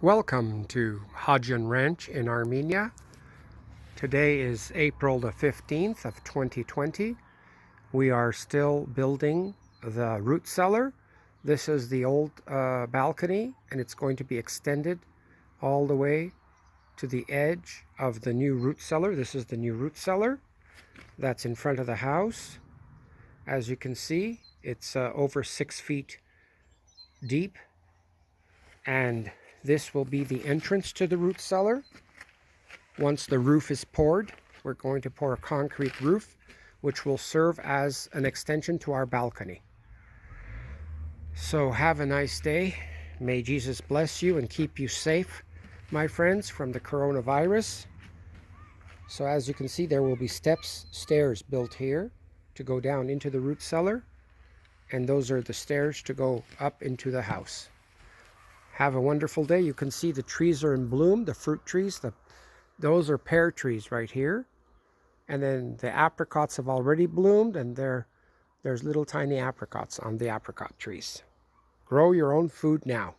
Welcome to Hajian Ranch in Armenia. Today is April the 15th of 2020. We are still building the root cellar. This is the old balcony, and it's going to be extended all the way to the edge of the new root cellar. This is the new root cellar that's in front of the house. As you can see, it's over 6 feet deep, and this will be the entrance to the root cellar. Once the roof is poured, we're going to pour a concrete roof, which will serve as an extension to our balcony. So have a nice day. May Jesus bless you and keep you safe, my friends, from the coronavirus. So as you can see, there will be stairs built here to go down into the root cellar, and those are the stairs to go up into the house. Have a wonderful day. You can see the trees are in bloom, the fruit trees. Those are pear trees right here. And then the apricots have already bloomed, and there's little tiny apricots on the apricot trees. Grow your own food now.